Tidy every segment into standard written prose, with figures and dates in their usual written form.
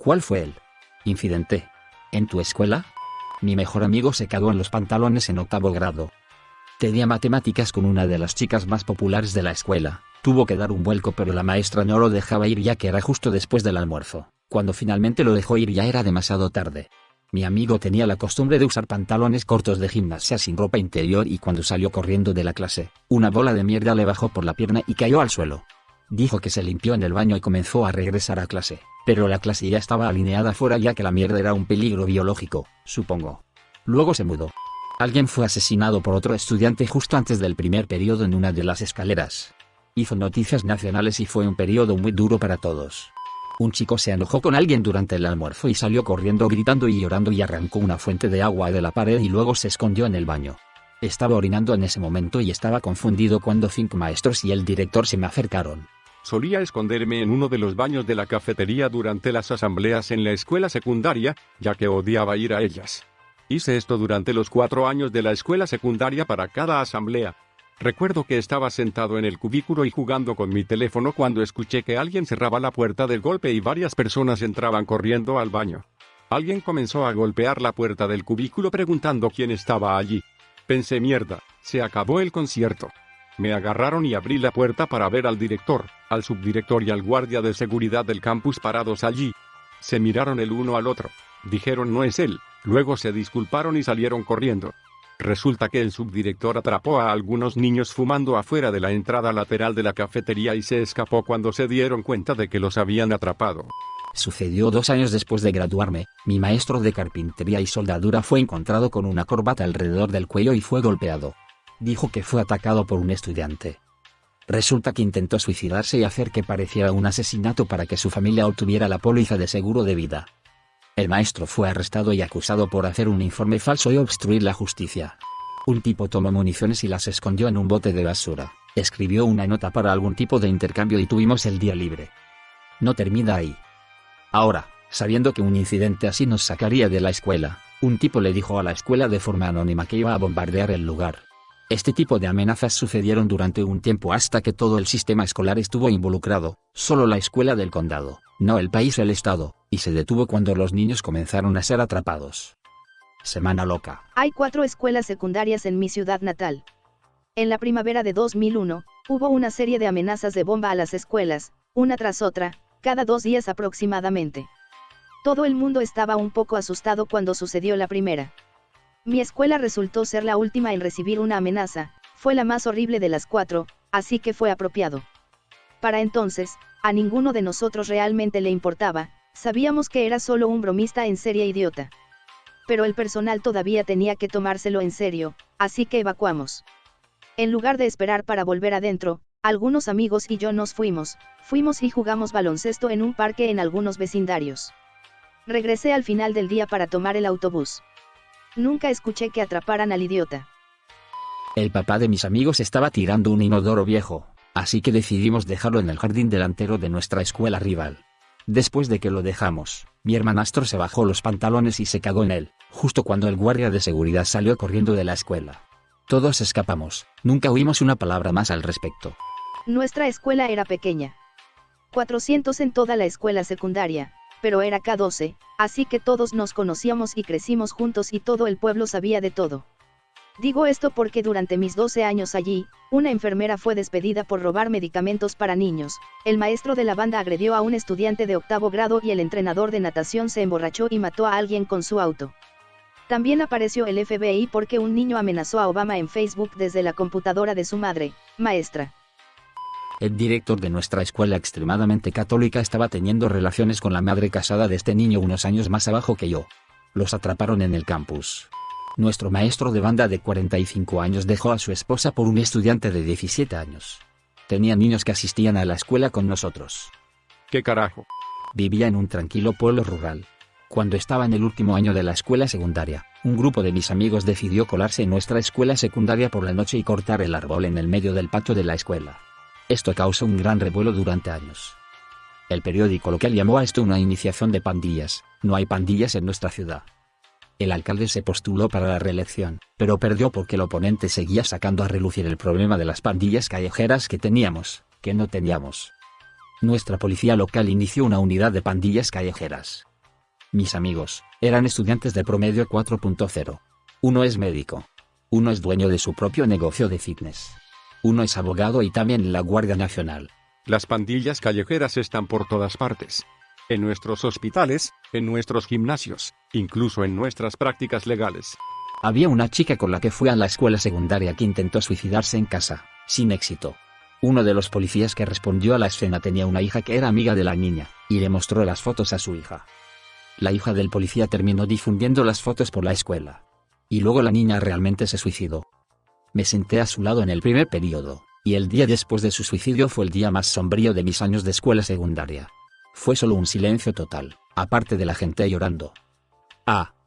¿Cuál fue el incidente? ¿En tu escuela? Mi mejor amigo se cagó en los pantalones en 8º grado. Tenía matemáticas con una de las chicas más populares de la escuela. Tuvo que dar un vuelco, pero la maestra no lo dejaba ir ya que era justo después del almuerzo. Cuando finalmente lo dejó ir ya era demasiado tarde. Mi amigo tenía la costumbre de usar pantalones cortos de gimnasia sin ropa interior y cuando salió corriendo de la clase, una bola de mierda le bajó por la pierna y cayó al suelo. Dijo que se limpió en el baño y comenzó a regresar a clase, pero la clase ya estaba alineada fuera ya que la mierda era un peligro biológico, supongo. Luego se mudó. Alguien fue asesinado por otro estudiante justo antes del primer periodo en una de las escaleras. Hizo noticias nacionales y fue un periodo muy duro para todos. Un chico se enojó con alguien durante el almuerzo y salió corriendo gritando y llorando y arrancó una fuente de agua de la pared y luego se escondió en el baño. Estaba orinando en ese momento y estaba confundido cuando 5 maestros y el director se me acercaron. Solía esconderme en uno de los baños de la cafetería durante las asambleas en la escuela secundaria, ya que odiaba ir a ellas. Hice esto durante los 4 años de la escuela secundaria para cada asamblea. Recuerdo que estaba sentado en el cubículo y jugando con mi teléfono cuando escuché que alguien cerraba la puerta del golpe y varias personas entraban corriendo al baño. Alguien comenzó a golpear la puerta del cubículo preguntando quién estaba allí. Pensé, mierda, se acabó el concierto. Me agarraron y abrí la puerta para ver al director, al subdirector y al guardia de seguridad del campus parados allí. Se miraron el uno al otro. Dijeron no es él, luego se disculparon y salieron corriendo. Resulta que el subdirector atrapó a algunos niños fumando afuera de la entrada lateral de la cafetería y se escapó cuando se dieron cuenta de que los habían atrapado. Sucedió 2 años después de graduarme. Mi maestro de carpintería y soldadura fue encontrado con una corbata alrededor del cuello y fue golpeado. Dijo que fue atacado por un estudiante. Resulta que intentó suicidarse y hacer que pareciera un asesinato para que su familia obtuviera la póliza de seguro de vida. El maestro fue arrestado y acusado por hacer un informe falso y obstruir la justicia. Un tipo tomó municiones y las escondió en un bote de basura. Escribió una nota para algún tipo de intercambio y tuvimos el día libre. No termina ahí. Ahora, sabiendo que un incidente así nos sacaría de la escuela, un tipo le dijo a la escuela de forma anónima que iba a bombardear el lugar. Este tipo de amenazas sucedieron durante un tiempo hasta que todo el sistema escolar estuvo involucrado, solo la escuela del condado, no el país o el estado, y se detuvo cuando los niños comenzaron a ser atrapados. Semana loca. Hay 4 escuelas secundarias en mi ciudad natal. En la primavera de 2001, hubo una serie de amenazas de bomba a las escuelas, una tras otra, cada 2 días aproximadamente. Todo el mundo estaba un poco asustado cuando sucedió la primera. Mi escuela resultó ser la última en recibir una amenaza, fue la más horrible de las 4, así que fue apropiado. Para entonces, a ninguno de nosotros realmente le importaba, sabíamos que era solo un bromista en serie idiota. Pero el personal todavía tenía que tomárselo en serio, así que evacuamos. En lugar de esperar para volver adentro, algunos amigos y yo nos fuimos y jugamos baloncesto en un parque en algunos vecindarios. Regresé al final del día para tomar el autobús. Nunca escuché que atraparan al idiota. El papá de mis amigos estaba tirando un inodoro viejo, así que decidimos dejarlo en el jardín delantero de nuestra escuela rival. Después de que lo dejamos, mi hermanastro se bajó los pantalones y se cagó en él, justo cuando el guardia de seguridad salió corriendo de la escuela. Todos escapamos, nunca oímos una palabra más al respecto. Nuestra escuela era pequeña. 400 en toda la escuela secundaria, pero era K12, así que todos nos conocíamos y crecimos juntos y todo el pueblo sabía de todo. Digo esto porque durante mis 12 años allí, una enfermera fue despedida por robar medicamentos para niños, el maestro de la banda agredió a un estudiante de 8º grado y el entrenador de natación se emborrachó y mató a alguien con su auto. También apareció el FBI porque un niño amenazó a Obama en Facebook desde la computadora de su madre, maestra. El director de nuestra escuela extremadamente católica estaba teniendo relaciones con la madre casada de este niño unos años más abajo que yo. Los atraparon en el campus. Nuestro maestro de banda de 45 años dejó a su esposa por un estudiante de 17 años. Tenía niños que asistían a la escuela con nosotros. ¿Qué carajo? Vivía en un tranquilo pueblo rural. Cuando estaba en el último año de la escuela secundaria, un grupo de mis amigos decidió colarse en nuestra escuela secundaria por la noche y cortar el árbol en el medio del patio de la escuela. Esto causó un gran revuelo durante años. El periódico local llamó a esto una iniciación de pandillas. No hay pandillas en nuestra ciudad. El alcalde se postuló para la reelección, pero perdió porque el oponente seguía sacando a relucir el problema de las pandillas callejeras que no teníamos. Nuestra policía local inició una unidad de pandillas callejeras. Mis amigos, eran estudiantes de promedio 4.0. Uno es médico. Uno es dueño de su propio negocio de fitness. Uno es abogado y también en la Guardia Nacional. Las pandillas callejeras están por todas partes. En nuestros hospitales, en nuestros gimnasios, incluso en nuestras prácticas legales. Había una chica con la que fui a la escuela secundaria que intentó suicidarse en casa, sin éxito. Uno de los policías que respondió a la escena tenía una hija que era amiga de la niña, y le mostró las fotos a su hija. La hija del policía terminó difundiendo las fotos por la escuela. Y luego la niña realmente se suicidó. Me senté a su lado en el primer periodo, y el día después de su suicidio fue el día más sombrío de mis años de escuela secundaria. Fue solo un silencio total, aparte de la gente llorando.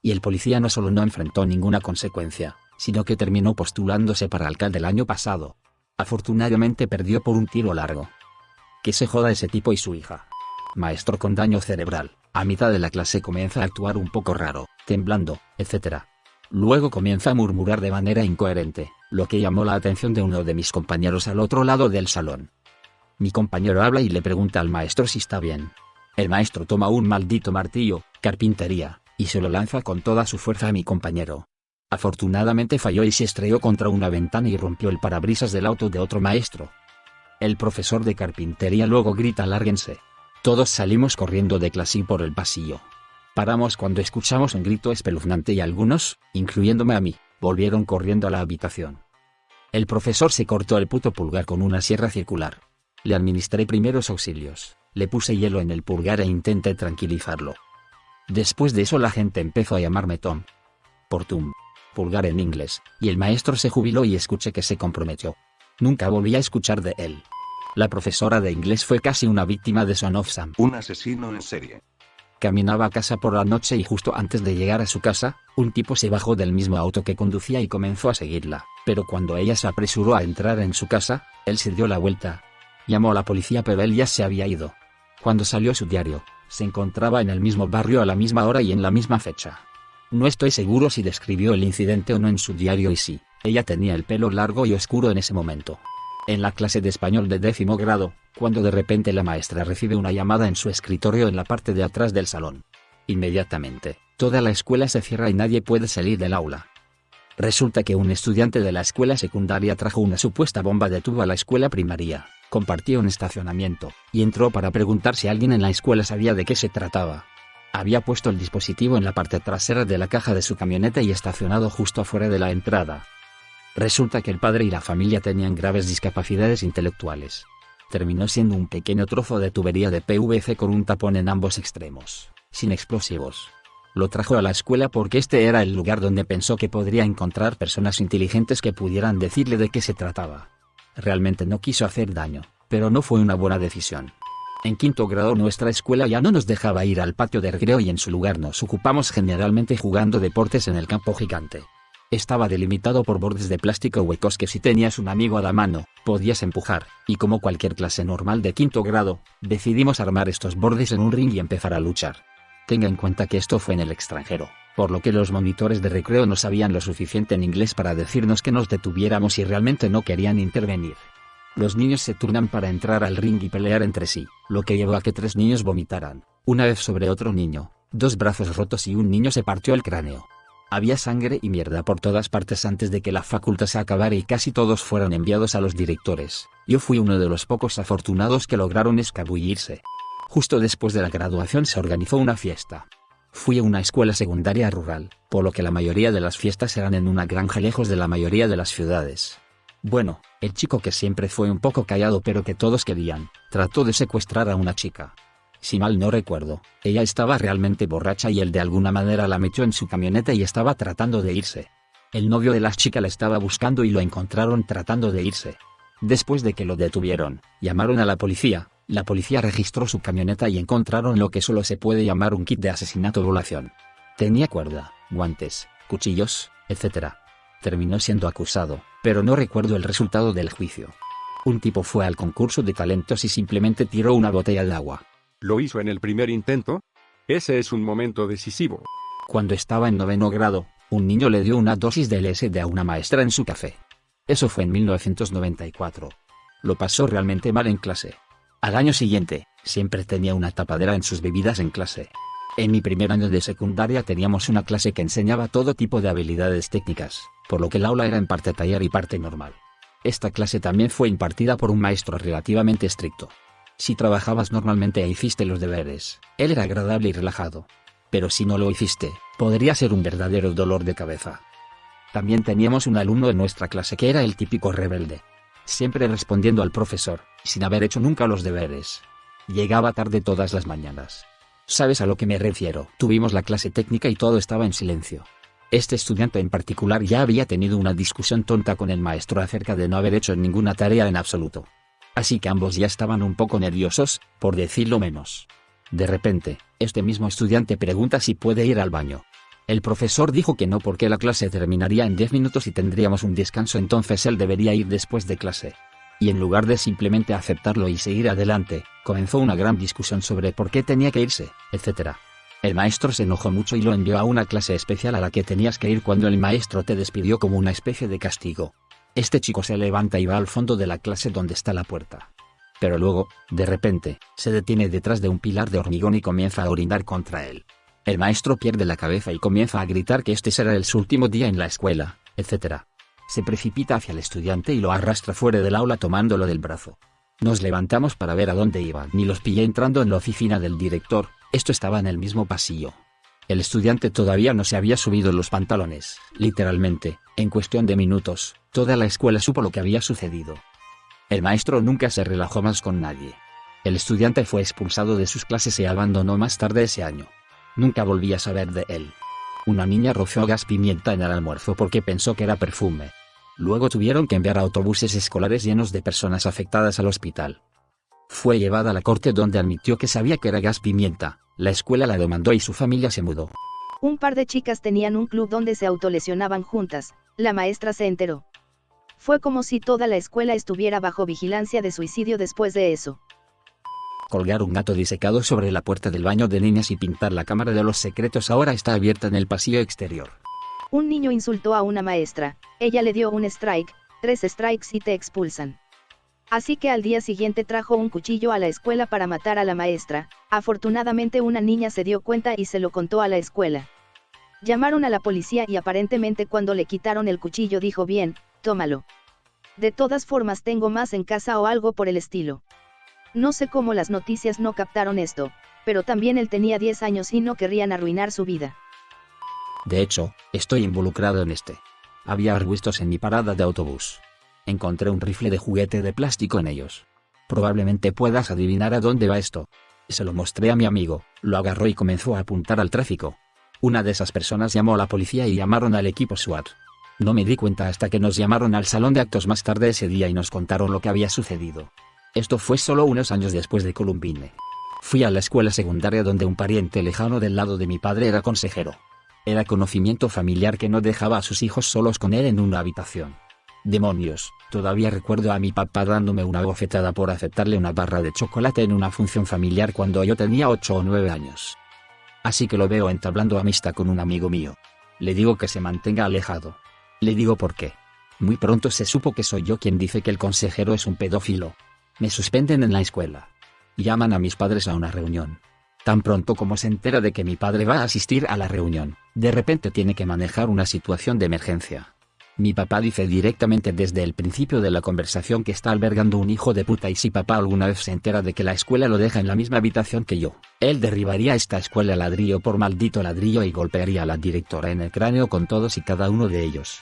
Y el policía no solo no enfrentó ninguna consecuencia, sino que terminó postulándose para alcalde el año pasado. Afortunadamente perdió por un tiro largo. Que se joda ese tipo y su hija. Maestro con daño cerebral, a mitad de la clase comienza a actuar un poco raro, temblando, etc. Luego comienza a murmurar de manera incoherente, lo que llamó la atención de uno de mis compañeros al otro lado del salón. Mi compañero habla y le pregunta al maestro si está bien. El maestro toma un maldito martillo, carpintería, y se lo lanza con toda su fuerza a mi compañero. Afortunadamente falló y se estrelló contra una ventana y rompió el parabrisas del auto de otro maestro. El profesor de carpintería luego grita «lárguense». Todos salimos corriendo de clase y por el pasillo. Paramos cuando escuchamos un grito espeluznante y algunos, incluyéndome a mí, volvieron corriendo a la habitación. El profesor se cortó el puto pulgar con una sierra circular. Le administré primeros auxilios, le puse hielo en el pulgar e intenté tranquilizarlo. Después de eso la gente empezó a llamarme Tom. Por Tom. Pulgar en inglés, y el maestro se jubiló y escuché que se comprometió. Nunca volví a escuchar de él. La profesora de inglés fue casi una víctima de Son of Sam. Un asesino en serie. Caminaba a casa por la noche y justo antes de llegar a su casa, un tipo se bajó del mismo auto que conducía y comenzó a seguirla, pero cuando ella se apresuró a entrar en su casa, él se dio la vuelta. Llamó a la policía pero él ya se había ido. Cuando salió su diario, se encontraba en el mismo barrio a la misma hora y en la misma fecha. No estoy seguro si describió el incidente o no en su diario y sí, ella tenía el pelo largo y oscuro en ese momento. En la clase de español de 10º grado, cuando de repente la maestra recibe una llamada en su escritorio en la parte de atrás del salón. Inmediatamente, toda la escuela se cierra y nadie puede salir del aula. Resulta que un estudiante de la escuela secundaria trajo una supuesta bomba de tubo a la escuela primaria, compartía un estacionamiento, y entró para preguntar si alguien en la escuela sabía de qué se trataba. Había puesto el dispositivo en la parte trasera de la caja de su camioneta y estacionado justo afuera de la entrada. Resulta que el padre y la familia tenían graves discapacidades intelectuales. Terminó siendo un pequeño trozo de tubería de PVC con un tapón en ambos extremos, sin explosivos. Lo trajo a la escuela porque este era el lugar donde pensó que podría encontrar personas inteligentes que pudieran decirle de qué se trataba. Realmente no quiso hacer daño, pero no fue una buena decisión. En 5º grado nuestra escuela ya no nos dejaba ir al patio de recreo y en su lugar nos ocupamos generalmente jugando deportes en el campo gigante. Estaba delimitado por bordes de plástico huecos que si tenías un amigo a la mano, podías empujar, y como cualquier clase normal de 5º grado, decidimos armar estos bordes en un ring y empezar a luchar. Tenga en cuenta que esto fue en el extranjero, por lo que los monitores de recreo no sabían lo suficiente en inglés para decirnos que nos detuviéramos y realmente no querían intervenir. Los niños se turnan para entrar al ring y pelear entre sí, lo que llevó a que 3 niños vomitaran, una vez sobre otro niño, 2 brazos rotos y un niño se partió el cráneo. Había sangre y mierda por todas partes antes de que la facultad se acabara y casi todos fueron enviados a los directores. Yo fui uno de los pocos afortunados que lograron escabullirse. Justo después de la graduación se organizó una fiesta. Fui a una escuela secundaria rural, por lo que la mayoría de las fiestas eran en una granja lejos de la mayoría de las ciudades. Bueno, el chico que siempre fue un poco callado pero que todos querían, trató de secuestrar a una chica. Si mal no recuerdo, ella estaba realmente borracha y él de alguna manera la metió en su camioneta y estaba tratando de irse. El novio de la chica la estaba buscando y lo encontraron tratando de irse. Después de que lo detuvieron, llamaron a la policía registró su camioneta y encontraron lo que solo se puede llamar un kit de asesinato-violación. Tenía cuerda, guantes, cuchillos, etc. Terminó siendo acusado, pero no recuerdo el resultado del juicio. Un tipo fue al concurso de talentos y simplemente tiró una botella de agua. ¿Lo hizo en el primer intento? Ese es un momento decisivo. Cuando estaba en 9º grado, un niño le dio una dosis de LSD a una maestra en su café. Eso fue en 1994. Lo pasó realmente mal en clase. Al año siguiente, siempre tenía una tapadera en sus bebidas en clase. En mi primer año de secundaria teníamos una clase que enseñaba todo tipo de habilidades técnicas, por lo que el aula era en parte taller y parte normal. Esta clase también fue impartida por un maestro relativamente estricto. Si trabajabas normalmente e hiciste los deberes, él era agradable y relajado. Pero si no lo hiciste, podría ser un verdadero dolor de cabeza. También teníamos un alumno en nuestra clase que era el típico rebelde. Siempre respondiendo al profesor, sin haber hecho nunca los deberes. Llegaba tarde todas las mañanas. ¿Sabes a lo que me refiero? Tuvimos la clase técnica y todo estaba en silencio. Este estudiante en particular ya había tenido una discusión tonta con el maestro acerca de no haber hecho ninguna tarea en absoluto. Así que ambos ya estaban un poco nerviosos, por decirlo menos. De repente, este mismo estudiante pregunta si puede ir al baño. El profesor dijo que no porque la clase terminaría en 10 minutos y tendríamos un descanso, entonces él debería ir después de clase. Y en lugar de simplemente aceptarlo y seguir adelante, comenzó una gran discusión sobre por qué tenía que irse, etc. El maestro se enojó mucho y lo envió a una clase especial a la que tenías que ir cuando el maestro te despidió como una especie de castigo. Este chico se levanta y va al fondo de la clase donde está la puerta. Pero luego, de repente, se detiene detrás de un pilar de hormigón y comienza a orinar contra él. El maestro pierde la cabeza y comienza a gritar que este será su último día en la escuela, etc. Se precipita hacia el estudiante y lo arrastra fuera del aula tomándolo del brazo. Nos levantamos para ver a dónde iban y los pillé entrando en la oficina del director. Esto estaba en el mismo pasillo. El estudiante todavía no se había subido los pantalones. Literalmente, en cuestión de minutos, toda la escuela supo lo que había sucedido. El maestro nunca se relajó más con nadie. El estudiante fue expulsado de sus clases y abandonó más tarde ese año. Nunca volví a saber de él. Una niña roció gas pimienta en el almuerzo porque pensó que era perfume. Luego tuvieron que enviar autobuses escolares llenos de personas afectadas al hospital. Fue llevada a la corte donde admitió que sabía que era gas pimienta. La escuela la demandó y su familia se mudó. Un par de chicas tenían un club donde se autolesionaban juntas. La maestra se enteró. Fue como si toda la escuela estuviera bajo vigilancia de suicidio después de eso. Colgar un gato disecado sobre la puerta del baño de niñas y pintar la cámara de los secretos ahora está abierta en el pasillo exterior. Un niño insultó a una maestra. Ella le dio un strike, 3 strikes y te expulsan. Así que al día siguiente trajo un cuchillo a la escuela para matar a la maestra. Afortunadamente una niña se dio cuenta y se lo contó a la escuela. Llamaron a la policía y aparentemente cuando le quitaron el cuchillo dijo bien, tómalo. De todas formas tengo más en casa o algo por el estilo. No sé cómo las noticias no captaron esto, pero también él tenía 10 años y no querrían arruinar su vida. De hecho, estoy involucrado en este. Había arbustos en mi parada de autobús. Encontré un rifle de juguete de plástico en ellos. Probablemente puedas adivinar a dónde va esto. Se lo mostré a mi amigo, lo agarró y comenzó a apuntar al tráfico. Una de esas personas llamó a la policía y llamaron al equipo SWAT. No me di cuenta hasta que nos llamaron al salón de actos más tarde ese día y nos contaron lo que había sucedido. Esto fue solo unos años después de Columbine. Fui a la escuela secundaria donde un pariente lejano del lado de mi padre era consejero. Era conocimiento familiar que no dejaba a sus hijos solos con él en una habitación. Demonios, todavía recuerdo a mi papá dándome una bofetada por aceptarle una barra de chocolate en una función familiar cuando yo tenía 8 o 9 años. Así que lo veo entablando amistad con un amigo mío. Le digo que se mantenga alejado. Le digo por qué. Muy pronto se supo que soy yo quien dice que el consejero es un pedófilo. Me suspenden en la escuela. Llaman a mis padres a una reunión. Tan pronto como se entera de que mi padre va a asistir a la reunión, de repente tiene que manejar una situación de emergencia. Mi papá dice directamente desde el principio de la conversación que está albergando un hijo de puta y si papá alguna vez se entera de que la escuela lo deja en la misma habitación que yo, él derribaría esta escuela ladrillo por maldito ladrillo y golpearía a la directora en el cráneo con todos y cada uno de ellos.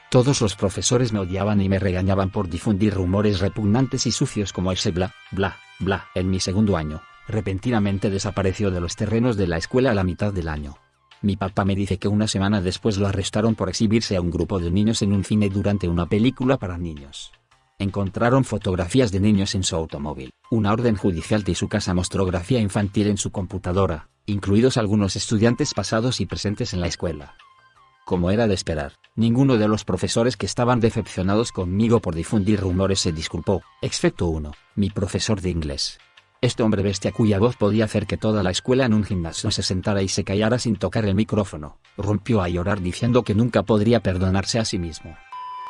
Todos los profesores me odiaban y me regañaban por difundir rumores repugnantes y sucios como ese bla, bla, bla. En mi segundo año, repentinamente desapareció de los terrenos de la escuela a la mitad del año. Mi papá me dice que una semana después lo arrestaron por exhibirse a un grupo de niños en un cine durante una película para niños. Encontraron fotografías de niños en su automóvil, una orden judicial de su casa mostró grafía infantil en su computadora, incluidos algunos estudiantes pasados y presentes en la escuela. Como era de esperar, ninguno de los profesores que estaban decepcionados conmigo por difundir rumores se disculpó, excepto uno, mi profesor de inglés. Este hombre bestia cuya voz podía hacer que toda la escuela en un gimnasio se sentara y se callara sin tocar el micrófono, rompió a llorar diciendo que nunca podría perdonarse a sí mismo.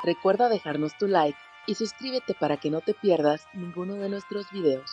Recuerda dejarnos tu like y suscríbete para que no te pierdas ninguno de nuestros videos.